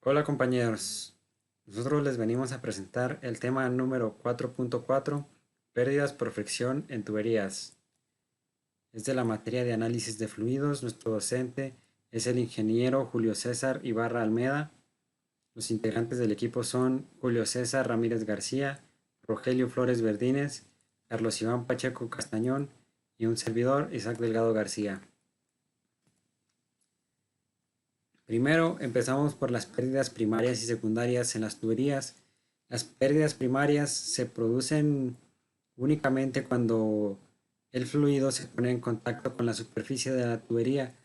Hola compañeros, nosotros les venimos a presentar el tema número 4.4, pérdidas por fricción en tuberías. Es de la materia de análisis de fluidos. Nuestro docente es el ingeniero Julio César Ibarra Almeda. Los integrantes del equipo son Julio César Ramírez García, Rogelio Flores Verdines, Carlos Iván Pacheco Castañón y un servidor, Isaac Delgado García. Primero empezamos por las pérdidas primarias y secundarias en las tuberías. Las pérdidas primarias se producen únicamente cuando el fluido se pone en contacto con la superficie de la tubería.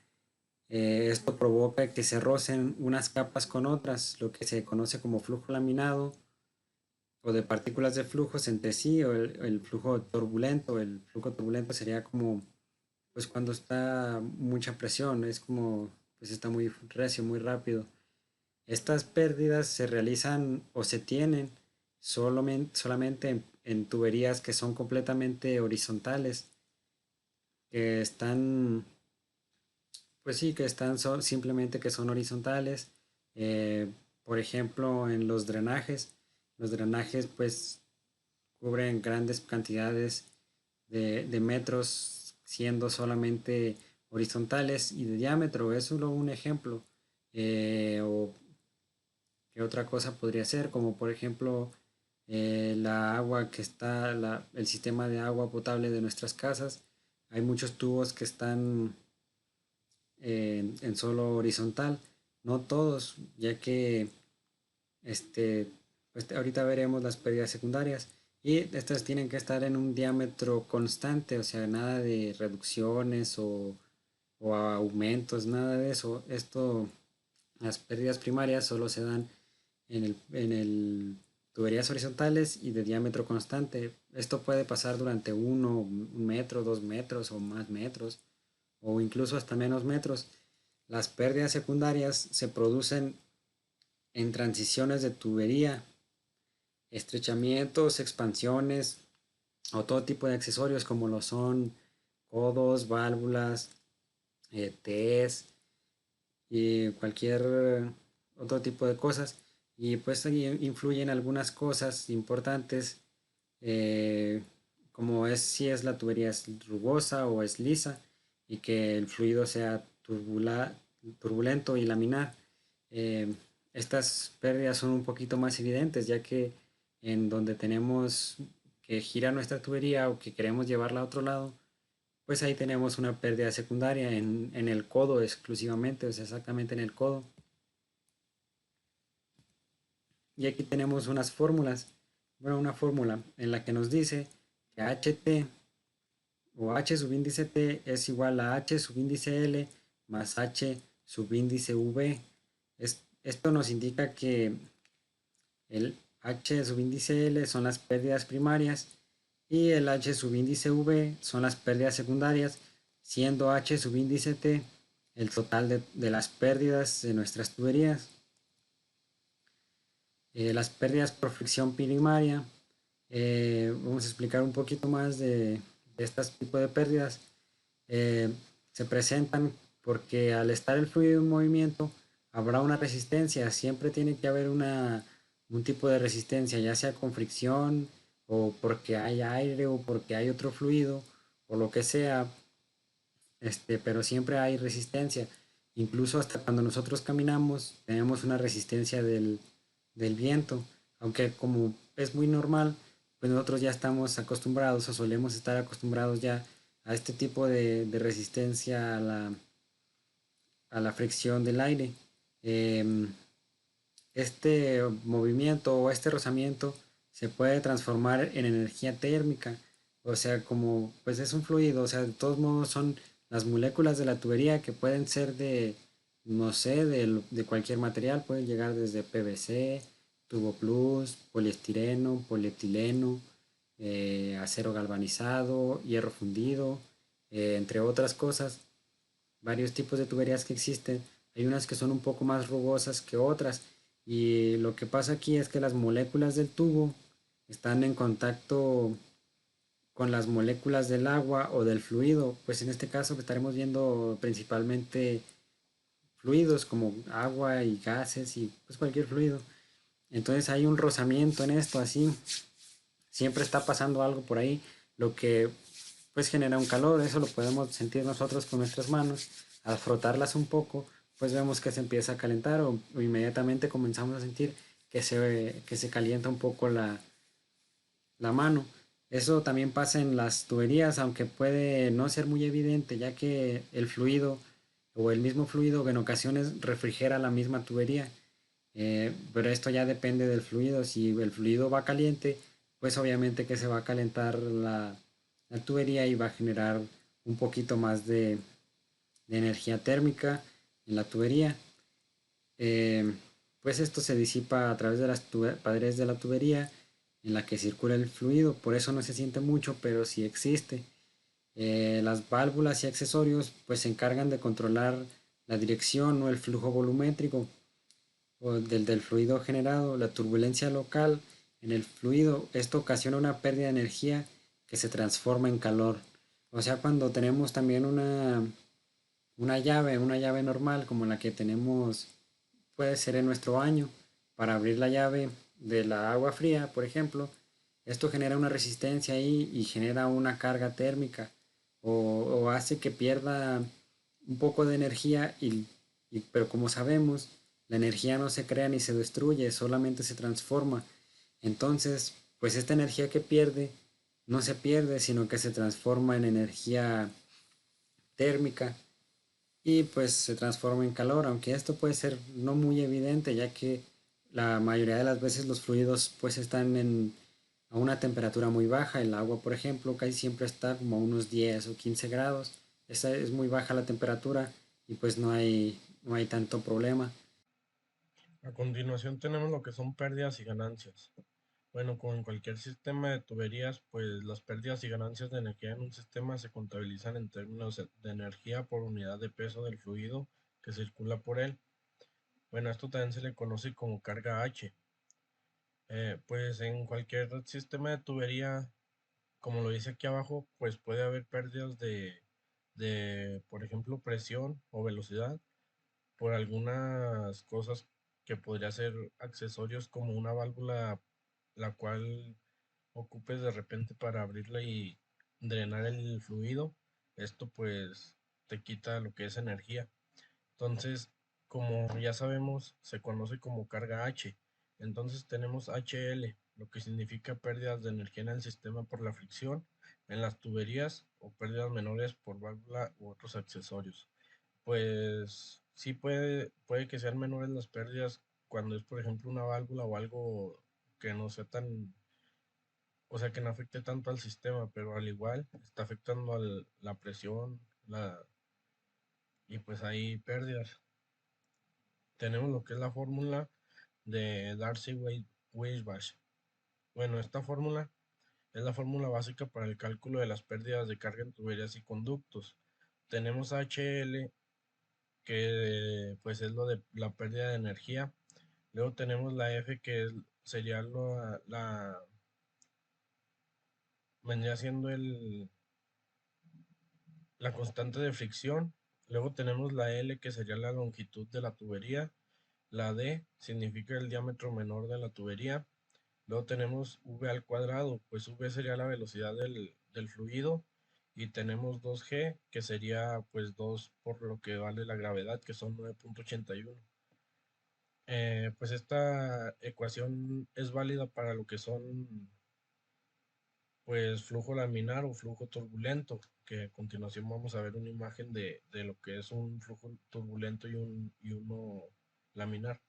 Esto provoca que se rocen unas capas con otras, lo que se conoce como flujo laminado o de partículas de flujos entre sí, o el flujo turbulento. El flujo turbulento sería como pues cuando está mucha presión, es como pues está muy recio, muy rápido. Estas pérdidas se realizan o se tienen solamente en tuberías que son completamente horizontales, que están, pues sí, que están simplemente que son horizontales. Eh, por ejemplo, en los drenajes pues cubren grandes cantidades de metros siendo solamente horizontales y de diámetro. Es solo un ejemplo. O ¿qué otra cosa podría ser? Como por ejemplo la agua que está, el sistema de agua potable de nuestras casas. Hay muchos tubos que están en solo horizontal. No todos, ya que pues ahorita veremos las pérdidas secundarias. Y estas tienen que estar en un diámetro constante, o sea, nada de reducciones o aumentos, nada de eso. Las pérdidas primarias solo se dan en el tuberías horizontales y de diámetro constante. Esto puede pasar durante un metro, 2 metros o más metros, o incluso hasta menos metros. Las pérdidas secundarias se producen en transiciones de tubería, estrechamientos, expansiones o todo tipo de accesorios como lo son codos, válvulas, Ts y cualquier otro tipo de cosas. Y pues ahí influyen algunas cosas importantes, eh, como es si es la tubería es rugosa o es lisa y que el fluido sea turbulento y laminar. Eh, Estas pérdidas son un poquito más evidentes, ya que en donde tenemos que girar nuestra tubería o que queremos llevarla a otro lado, pues ahí tenemos una pérdida secundaria en el codo exclusivamente, o sea, exactamente en el codo. Y aquí tenemos unas fórmulas, bueno, una fórmula en la que nos dice que HT o H subíndice T es igual a H subíndice L más H subíndice V. Esto nos indica que el H subíndice L son las pérdidas primarias y el H subíndice V son las pérdidas secundarias, siendo H subíndice T el total de las pérdidas de nuestras tuberías. Las pérdidas por fricción primaria. Vamos a explicar un poquito más de este tipo de pérdidas. Eh, Se presentan porque al estar el fluido en movimiento habrá una resistencia. Siempre tiene que haber un tipo de resistencia, ya sea con fricción o porque hay aire o porque hay otro fluido o lo que sea. Pero siempre hay resistencia. Incluso hasta cuando nosotros caminamos tenemos una resistencia del viento, aunque como es muy normal, pues nosotros ya estamos acostumbrados o solemos estar acostumbrados ya a este tipo de resistencia a la fricción del aire. Em, este movimiento o este rozamiento se puede transformar en energía térmica, o sea, como pues es un fluido, o sea, de todos modos son las moléculas de la tubería que pueden ser no sé, de cualquier material, pueden llegar desde PVC, tubo plus, poliestireno, polietileno, acero galvanizado, hierro fundido, entre otras cosas. Varios tipos de tuberías que existen. Hay unas que son un poco más rugosas que otras. Y lo que pasa aquí es que las moléculas del tubo están en contacto con las moléculas del agua o del fluido. Pues en este caso estaremos viendo principalmente fluidos como agua y gases y pues cualquier fluido. Entonces hay un rozamiento en esto, así siempre está pasando algo por ahí, lo que pues genera un calor. Eso lo podemos sentir nosotros con nuestras manos. Al frotarlas un poco, pues vemos que se empieza a calentar o inmediatamente comenzamos a sentir que se calienta un poco la mano. Eso también pasa en las tuberías, aunque puede no ser muy evidente, ya que el fluido o el mismo fluido en ocasiones refrigera la misma tubería. Pero esto ya depende del fluido. Si el fluido va caliente, pues obviamente que se va a calentar la tubería y va a generar un poquito más de energía térmica en la tubería. Eh, pues esto se disipa a través de las paredes de la tubería en la que circula el fluido. Por eso no se siente mucho, pero sí existe. Las válvulas y accesorios pues se encargan de controlar la dirección o el flujo volumétrico o del fluido generado, la turbulencia local en el fluido. Esto ocasiona una pérdida de energía que se transforma en calor. O sea, cuando tenemos también una llave normal como la que tenemos, puede ser en nuestro baño, para abrir la llave de la agua fría, por ejemplo, esto genera una resistencia ahí y genera una carga térmica o hace que pierda un poco de energía pero como sabemos, la energía no se crea ni se destruye, solamente se transforma. Entonces, pues esta energía que pierde no se pierde, sino que se transforma en energía térmica y pues se transforma en calor, aunque esto puede ser no muy evidente, ya que la mayoría de las veces los fluidos pues están a una temperatura muy baja. El agua, por ejemplo, casi siempre está como a unos 10 o 15 grados. Esa es muy baja la temperatura y pues no hay tanto problema. A continuación tenemos lo que son pérdidas y ganancias. Bueno, como en cualquier sistema de tuberías, pues las pérdidas y ganancias de energía en un sistema se contabilizan en términos de energía por unidad de peso del fluido que circula por él. Bueno, esto también se le conoce como carga H. Pues en cualquier sistema de tubería, como lo dice aquí abajo, pues puede haber pérdidas por ejemplo, presión o velocidad por algunas cosas que podría ser accesorios como una válvula la cual ocupes de repente para abrirla y drenar el fluido. Esto pues te quita lo que es energía. Entonces, como ya sabemos, se conoce como carga H. Entonces tenemos HL, lo que significa pérdidas de energía en el sistema por la fricción en las tuberías o pérdidas menores por válvula u otros accesorios. Pues sí puede que sean menores las pérdidas cuando es, por ejemplo, una válvula o algo que no sea tan, o sea, que no afecte tanto al sistema, pero al igual está afectando a la presión, y pues hay pérdidas. Tenemos lo que es la fórmula de Darcy-Weisbach. Bueno, esta fórmula es la fórmula básica para el cálculo de las pérdidas de carga en tuberías y conductos. Tenemos HL, que pues es lo de la pérdida de energía. Luego tenemos la F, sería vendría siendo la constante de fricción. Luego tenemos la L, que sería la longitud de la tubería. La D significa el diámetro menor de la tubería. Luego tenemos V al cuadrado, pues V sería la velocidad del fluido. Y tenemos 2G, que sería pues 2 por lo que vale la gravedad, que son 9,81. Pues esta ecuación es válida para lo que son pues flujo laminar o flujo turbulento, que a continuación vamos a ver una imagen de lo que es un flujo turbulento y uno laminar.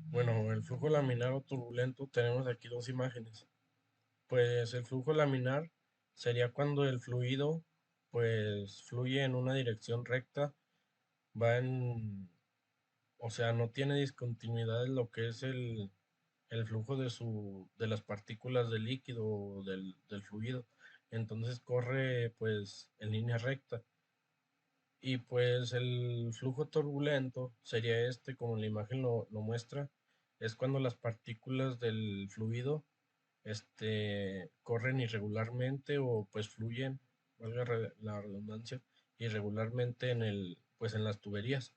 Bueno, el flujo laminar o turbulento, tenemos aquí dos imágenes. Pues el flujo laminar sería cuando el fluido pues fluye en una dirección recta, va en, o sea, no tiene discontinuidad en lo que es el flujo de las partículas del líquido o del fluido. Entonces corre pues en línea recta. Y pues el flujo turbulento sería este, como la imagen lo muestra, es cuando las partículas del fluido corren irregularmente o pues fluyen, valga la redundancia, irregularmente pues en las tuberías.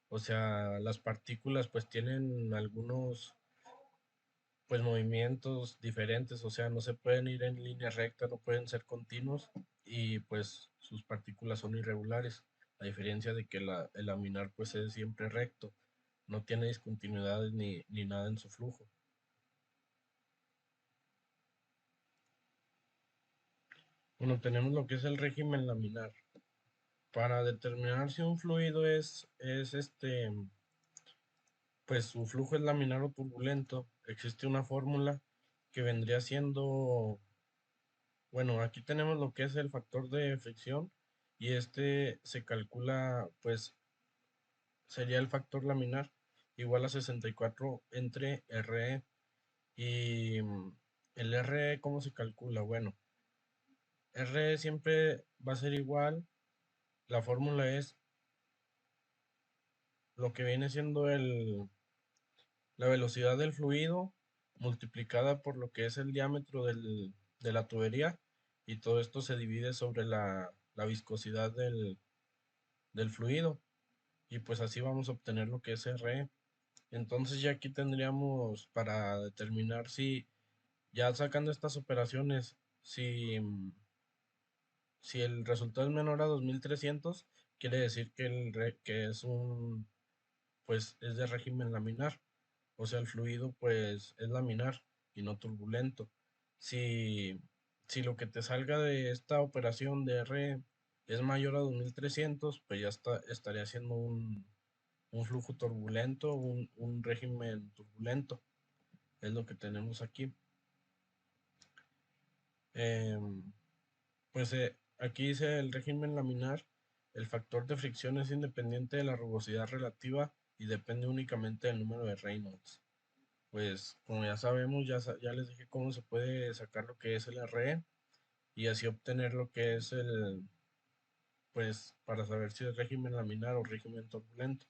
O sea, las partículas pues tienen algunos pues movimientos diferentes, o sea, no se pueden ir en línea recta, no pueden ser continuos y pues sus partículas son irregulares, a diferencia de que el laminar pues es siempre recto, no tiene discontinuidades ni nada en su flujo. Bueno, tenemos lo que es el régimen laminar. Para determinar si un fluido pues su flujo es laminar o turbulento, existe una fórmula que vendría siendo, bueno, aquí tenemos lo que es el factor de fricción y este se calcula, pues sería el factor laminar igual a 64 entre RE. Y el RE, ¿cómo se calcula? Bueno, RE siempre va a ser igual, la fórmula es lo que viene siendo la velocidad del fluido multiplicada por lo que es el diámetro de la tubería y todo esto se divide sobre la viscosidad del fluido y pues así vamos a obtener lo que es RE. Entonces ya aquí tendríamos para determinar si ya sacando estas operaciones, si el resultado es menor a 2300 quiere decir que es pues es de régimen laminar. O sea, el fluido pues es laminar y no turbulento. Si, si lo que te salga de esta operación de R es mayor a 2300 pues ya estaría siendo un flujo turbulento, un régimen turbulento. Es lo que tenemos aquí. Pues aquí dice el régimen laminar, el factor de fricción es independiente de la rugosidad relativa y depende únicamente del número de Reynolds. Pues como ya sabemos, ya les dije cómo se puede sacar lo que es el RE y así obtener lo que es pues para saber si es régimen laminar o régimen turbulento.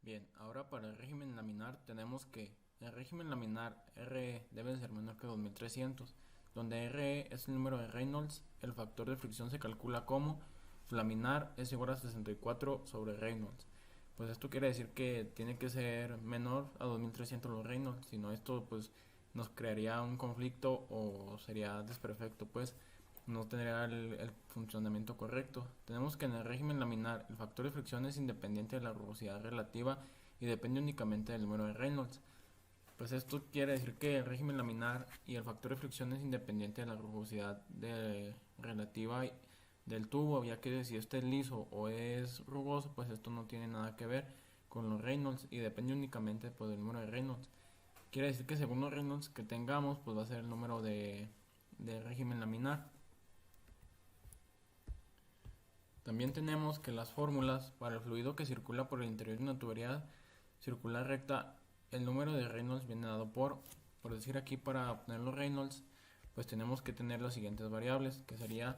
Bien, ahora para el régimen laminar tenemos que el régimen laminar RE debe ser menor que 2300, donde RE es el número de Reynolds, el factor de fricción se calcula como laminar es igual a 64 sobre Reynolds. Pues esto quiere decir que tiene que ser menor a 2300 los Reynolds, si no esto pues nos crearía un conflicto o sería desperfecto, pues no tendría el funcionamiento correcto. Tenemos que en el régimen laminar el factor de fricción es independiente de la rugosidad relativa y depende únicamente del número de Reynolds. Pues esto quiere decir que el régimen laminar y el factor de fricción es independiente de la rugosidad relativa del tubo, ya que si este es liso o es rugoso, pues esto no tiene nada que ver con los Reynolds y depende únicamente pues, del número de Reynolds. Quiere decir que según los Reynolds que tengamos, pues va a ser el número de régimen laminar. También tenemos que las fórmulas para el fluido que circula por el interior de una tubería circular recta, el número de Reynolds viene dado por decir aquí para obtener los Reynolds, pues tenemos que tener las siguientes variables, que sería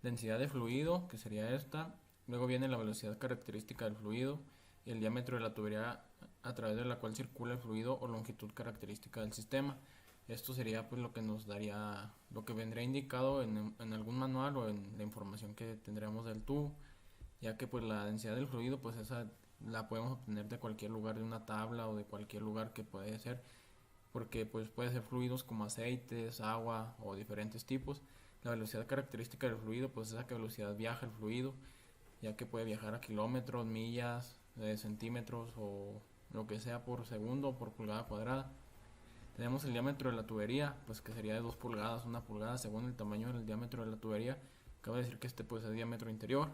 densidad de fluido, que sería esta, luego viene la velocidad característica del fluido y el diámetro de la tubería a través de la cual circula el fluido o longitud característica del sistema. Esto sería pues lo que nos daría, lo que vendría indicado en algún manual o en la información que tendremos del tubo, ya que pues la densidad del fluido pues esa la podemos obtener de cualquier lugar, de una tabla o de cualquier lugar que puede ser, porque pues puede ser fluidos como aceites, agua o diferentes tipos. La velocidad característica del fluido pues es a qué velocidad viaja el fluido, ya que puede viajar a kilómetros, millas, centímetros o lo que sea por segundo o por pulgada cuadrada. Tenemos el diámetro de la tubería, pues que sería de 2 pulgadas, 1 pulgada según el tamaño del diámetro de la tubería. Cabe decir que este pues es diámetro interior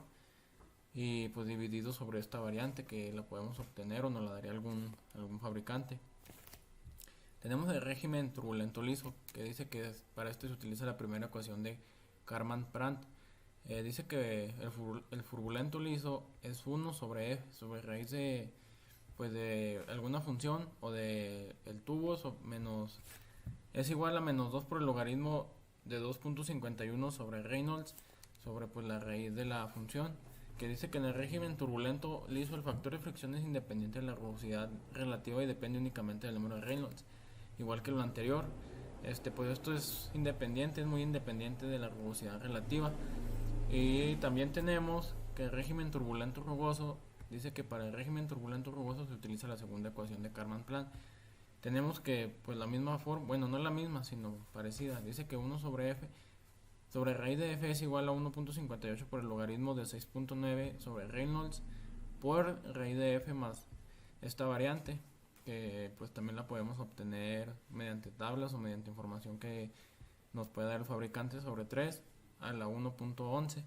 y pues dividido sobre esta variante que la podemos obtener o nos la daría algún fabricante. Tenemos el régimen turbulento liso, que dice que para esto se utiliza la primera ecuación de Karman-Prant. Dice que el turbulento liso es 1 sobre F, sobre raíz de pues de alguna función o de el tubo menos es igual a menos 2 por el logaritmo de 2.51 sobre Reynolds sobre pues la raíz de la función, que dice que en el régimen turbulento liso el factor de fricción es independiente de la rugosidad relativa y depende únicamente del número de Reynolds, igual que lo anterior. Pues esto es independiente, es muy independiente de la rugosidad relativa. Y también tenemos que el régimen turbulento rugoso, dice que para el régimen turbulento rugoso se utiliza la segunda ecuación de Karman-Plan. Tenemos que, pues la misma forma, bueno, no la misma, sino parecida. Dice que 1 sobre f, sobre raíz de f es igual a 1.58 por el logaritmo de 6.9 sobre Reynolds por raíz de f más esta variante, que pues también la podemos obtener mediante tablas o mediante información que nos puede dar el fabricante sobre 3 a la 1.11.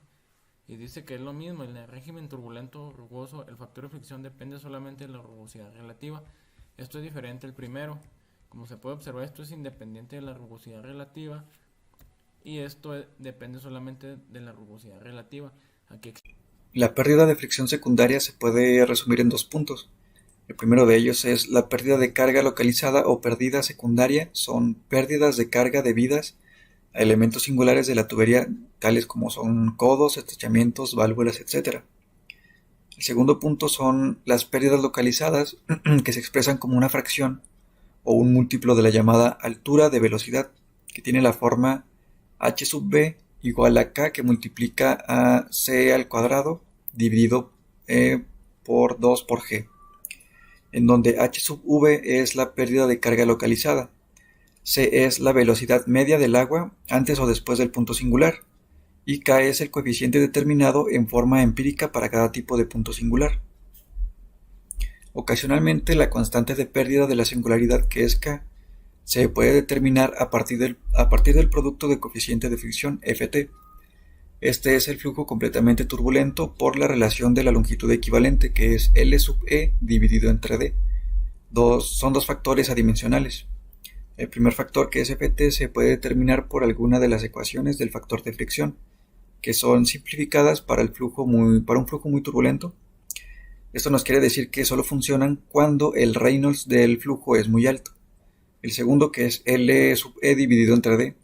Y dice que es lo mismo, en el régimen turbulento rugoso el factor de fricción depende solamente de la rugosidad relativa. Esto es diferente al primero. Como se puede observar, esto es independiente de la rugosidad relativa y esto depende solamente de la rugosidad relativa. Aquí La pérdida de fricción secundaria se puede resumir en dos puntos. El primero de ellos es la pérdida de carga localizada o pérdida secundaria. Son pérdidas de carga debidas a elementos singulares de la tubería, tales como son codos, estrechamientos, válvulas, etc. El segundo punto son las pérdidas localizadas, que se expresan como una fracción o un múltiplo de la llamada altura de velocidad, que tiene la forma h sub v igual a k, que multiplica a c al cuadrado dividido por 2 por g, en donde h sub v es la pérdida de carga localizada, c es la velocidad media del agua antes o después del punto singular, y k es el coeficiente determinado en forma empírica para cada tipo de punto singular. Ocasionalmente, la constante de pérdida de la singularidad, que es k, se puede determinar a partir del producto de coeficiente de fricción Ft. Este es el flujo completamente turbulento por la relación de la longitud equivalente, que es L sub E dividido entre D. Son dos factores adimensionales. El primer factor, que es Ft, se puede determinar por alguna de las ecuaciones del factor de fricción, que son simplificadas para un flujo muy turbulento. Esto nos quiere decir que solo funcionan cuando el Reynolds del flujo es muy alto. El segundo, que es L sub E dividido entre D,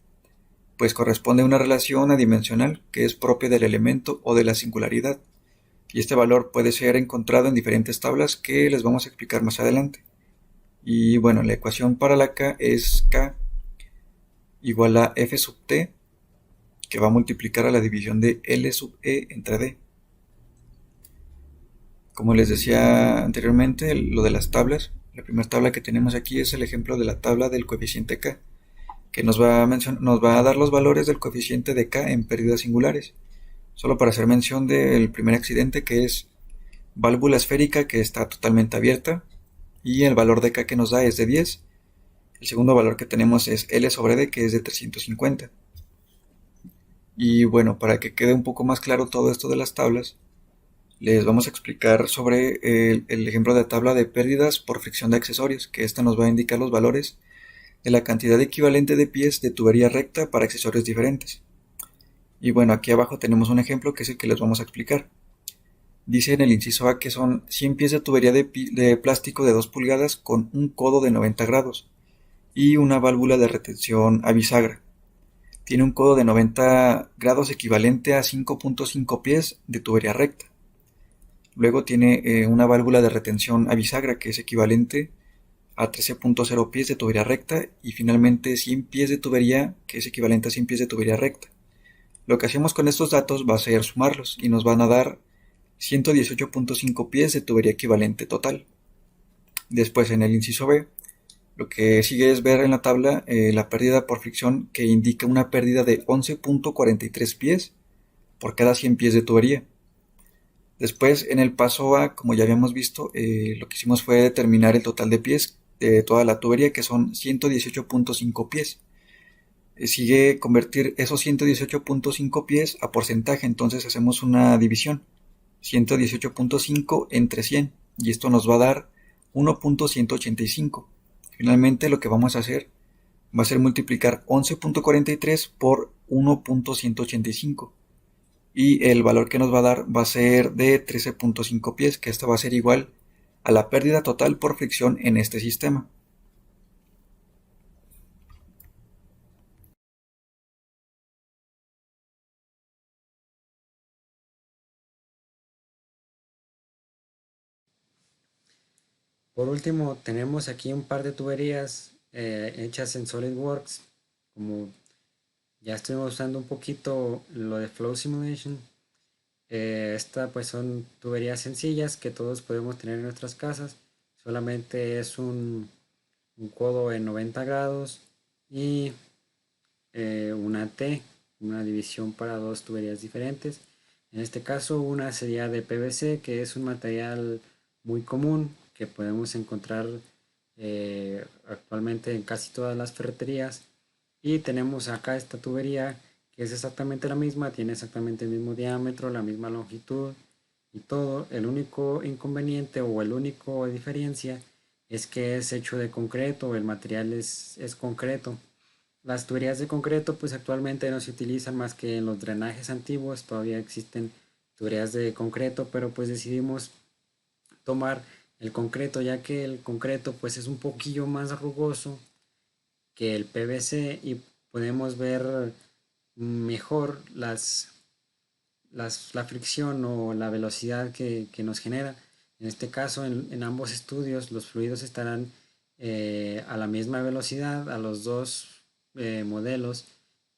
pues corresponde a una relación adimensional que es propia del elemento o de la singularidad, y este valor puede ser encontrado en diferentes tablas que les vamos a explicar más adelante. Y bueno, la ecuación para la K es K igual a F sub T, que va a multiplicar a la división de L sub E entre D. Como les decía anteriormente, lo de las tablas, la primera tabla que tenemos aquí es el ejemplo de la tabla del coeficiente K, que nos va a dar los valores del coeficiente de K en pérdidas singulares. Solo para hacer mención del primer accidente, que es válvula esférica que está totalmente abierta, y el valor de K que nos da es de 10. El segundo valor que tenemos es L sobre D, que es de 350. Y bueno, para que quede un poco más claro todo esto de las tablas, les vamos a explicar sobre el ejemplo de tabla de pérdidas por fricción de accesorios, que esta nos va a indicar los valores de la cantidad equivalente de pies de tubería recta para accesorios diferentes. Y bueno, aquí abajo tenemos un ejemplo que es el que les vamos a explicar. Dice en el inciso A que son 100 pies de tubería de plástico de 2 pulgadas con un codo de 90 grados y una válvula de retención a bisagra. Tiene un codo de 90 grados equivalente a 5.5 pies de tubería recta. Luego tiene una válvula de retención a bisagra que es equivalente a 13.0 pies de tubería recta, y finalmente 100 pies de tubería que es equivalente a 100 pies de tubería recta. Lo que hacemos con estos datos va a ser sumarlos y nos van a dar 118.5 pies de tubería equivalente total. Después, en el inciso B, lo que sigue es ver en la tabla la pérdida por fricción, que indica una pérdida de 11.43 pies por cada 100 pies de tubería. Después, en el paso A, como ya habíamos visto, lo que hicimos fue determinar el total de pies de toda la tubería, que son 118.5 pies. Sigue convertir esos 118.5 pies a porcentaje, entonces hacemos una división, 118.5 entre 100, y esto nos va a dar 1.185. Finalmente lo que vamos a hacer va a ser multiplicar 11.43 por 1.185. Y el valor que nos va a dar va a ser de 13.5 pies, que esto va a ser igual a la pérdida total por fricción en este sistema. Por último, tenemos aquí un par de tuberías hechas en SolidWorks, como Ya estuvimos usando un poquito lo de Flow Simulation. Esta pues son tuberías sencillas que todos podemos tener en nuestras casas. Solamente es un codo en 90 grados y una T, una división para dos tuberías diferentes. En este caso una sería de PVC, que es un material muy común que podemos encontrar actualmente en casi todas las ferreterías. Y tenemos acá esta tubería que es exactamente la misma, tiene exactamente el mismo diámetro, la misma longitud y todo. El único inconveniente o el único diferencia es que es hecho de concreto, el material es concreto. Las tuberías de concreto pues actualmente no se utilizan más que en los drenajes antiguos, todavía existen tuberías de concreto, pero pues decidimos tomar el concreto ya que el concreto pues es un poquillo más rugoso que el PVC y podemos ver mejor la fricción o la velocidad que nos genera. En este caso, en ambos estudios, los fluidos estarán a la misma velocidad, a los dos modelos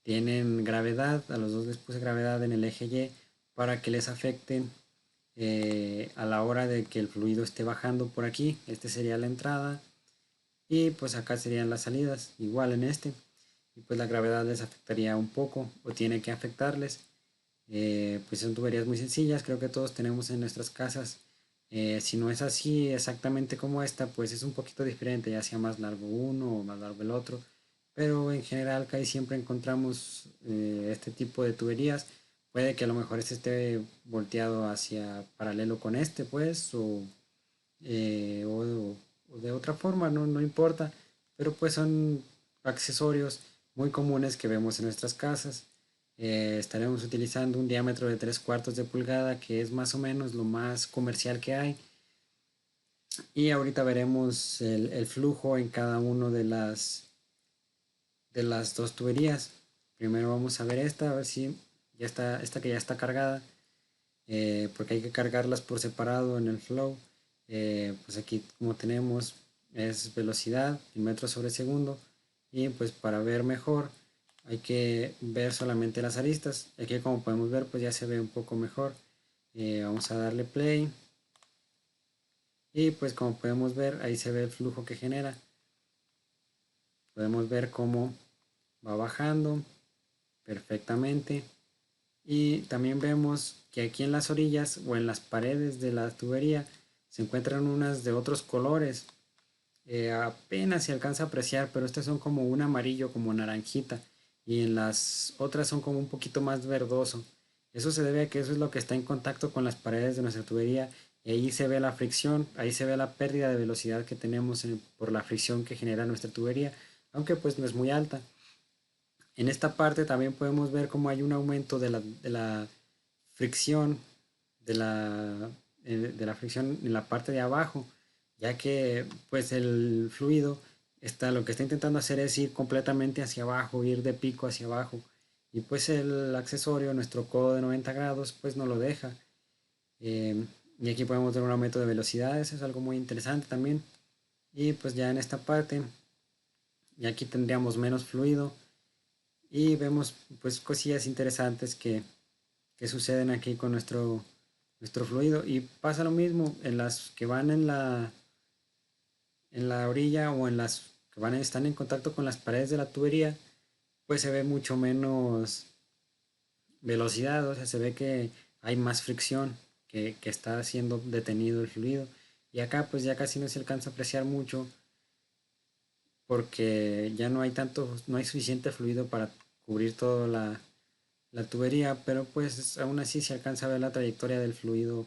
tienen gravedad, a los dos les puse gravedad en el eje Y para que les afecten a la hora de que el fluido esté bajando por aquí. Este sería la entrada y pues acá serían las salidas, igual en este. Y pues la gravedad les afectaría un poco o tiene que afectarles. Pues son tuberías muy sencillas, creo que todos tenemos en nuestras casas. Si no es así exactamente como esta, pues es un poquito diferente, ya sea más largo uno o más largo el otro. Pero en general casi siempre encontramos este tipo de tuberías. Puede que a lo mejor este esté volteado hacia paralelo con este, pues, o de otra forma, no importa. Pero pues son accesorios muy comunes que vemos en nuestras casas. Estaremos utilizando un diámetro de 3/4 de pulgada, que es más o menos lo más comercial que hay. Y ahorita veremos el flujo en cada uno de las dos tuberías. Primero vamos a ver esta, a ver si ya está, esta que ya está cargada, porque hay que cargarlas por separado en el flow. Pues aquí como tenemos es velocidad en metros sobre segundo, y pues para ver mejor hay que ver solamente las aristas. Aquí como podemos ver pues ya se ve un poco mejor. Vamos a darle play y pues como podemos ver ahí se ve el flujo que genera. Podemos ver cómo va bajando perfectamente. Y también vemos que aquí en las orillas o en las paredes de la tubería se encuentran unas de otros colores. Apenas se alcanza a apreciar, pero estas son como un amarillo, como naranjita. Y en las otras son como un poquito más verdoso. Eso se debe a que eso es lo que está en contacto con las paredes de nuestra tubería. Y ahí se ve la fricción, ahí se ve la pérdida de velocidad que tenemos por la fricción que genera nuestra tubería. Aunque pues no es muy alta. En esta parte también podemos ver cómo hay un aumento de la fricción, de la fricción en la parte de abajo, ya que pues el fluido lo que está intentando hacer es ir completamente hacia abajo, ir de pico hacia abajo, y pues el accesorio, nuestro codo de 90 grados, pues no lo deja. Y aquí podemos ver un aumento de velocidades, es algo muy interesante también. Y pues ya en esta parte, y aquí tendríamos menos fluido y vemos pues cosillas interesantes que suceden aquí con nuestro fluido. Y pasa lo mismo en las que van en la orilla o en las que están en contacto con las paredes de la tubería, pues se ve mucho menos velocidad, o sea, se ve que hay más fricción, que está siendo detenido el fluido. Y acá pues ya casi no se alcanza a apreciar mucho porque ya no hay no hay suficiente fluido para cubrir toda la tubería, pero pues aún así se alcanza a ver la trayectoria del fluido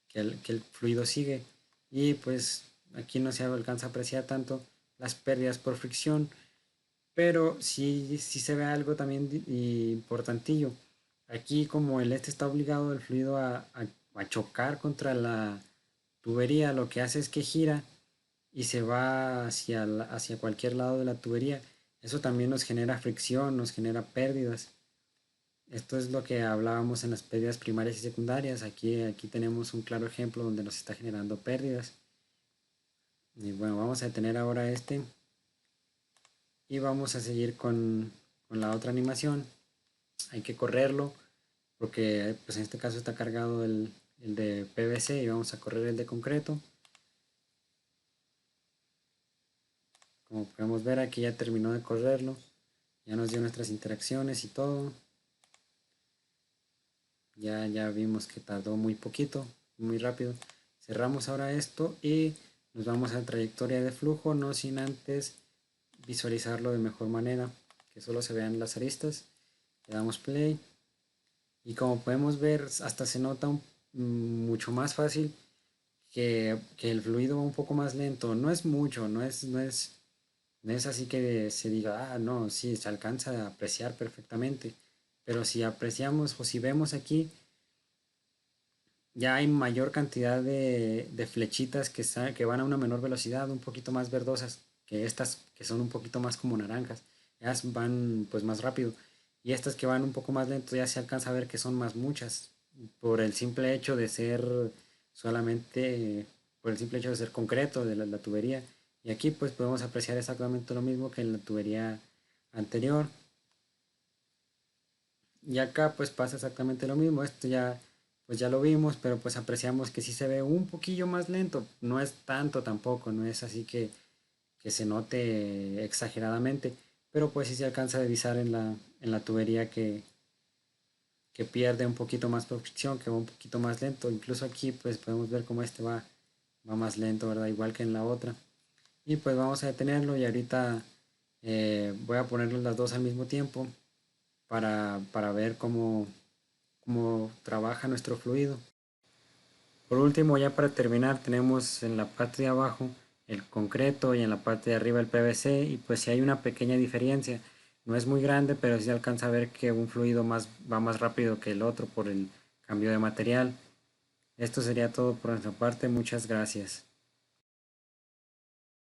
que el fluido sigue. Y pues aquí no se alcanza a apreciar tanto las pérdidas por fricción, pero sí se ve algo también importantillo. Aquí como el está obligado el fluido a chocar contra la tubería, lo que hace es que gira y se va hacia cualquier lado de la tubería. Eso también nos genera fricción, nos genera pérdidas. Esto es lo que hablábamos en las pérdidas primarias y secundarias. Aquí tenemos un claro ejemplo donde nos está generando pérdidas. Y bueno, vamos a detener ahora este y vamos a seguir con con la otra animación. Hay que correrlo porque pues en este caso está cargado el de PVC y vamos a correr el de concreto. Como podemos ver, aquí ya terminó de correrlo, ya nos dio nuestras interacciones y todo. Ya vimos que tardó muy poquito, muy rápido. Cerramos ahora esto y nos vamos a la trayectoria de flujo, no sin antes visualizarlo de mejor manera, que solo se vean las aristas. Le damos play y como podemos ver hasta se nota mucho más fácil que el fluido va un poco más lento. No es mucho, no es así que se diga, ah, no, sí, se alcanza a apreciar perfectamente. Pero si apreciamos o si vemos aquí, ya hay mayor cantidad de flechitas que van a una menor velocidad, un poquito más verdosas que estas que son un poquito más como naranjas. Ellas van pues más rápido. Y estas que van un poco más lento ya se alcanza a ver que son más muchas. Por el simple hecho de ser solamente, por el simple hecho de ser concreto de la tubería. Y aquí pues podemos apreciar exactamente lo mismo que en la tubería anterior. Y acá pues pasa exactamente lo mismo. Esto ya pues ya lo vimos, pero pues apreciamos que sí se ve un poquillo más lento. No es tanto tampoco, no es así que se note exageradamente, pero pues sí se alcanza a divisar en la tubería que pierde un poquito más por fricción, que va un poquito más lento. Incluso aquí pues podemos ver cómo este va más lento, ¿verdad? Igual que en la otra. Y pues vamos a detenerlo y ahorita voy a ponerlos las dos al mismo tiempo para ver cómo trabaja nuestro fluido. Por último, ya para terminar, tenemos en la parte de abajo el concreto y en la parte de arriba el PVC y pues si hay una pequeña diferencia. No es muy grande, pero sí se alcanza a ver que un fluido va más rápido que el otro por el cambio de material. Esto sería todo por nuestra parte. Muchas gracias.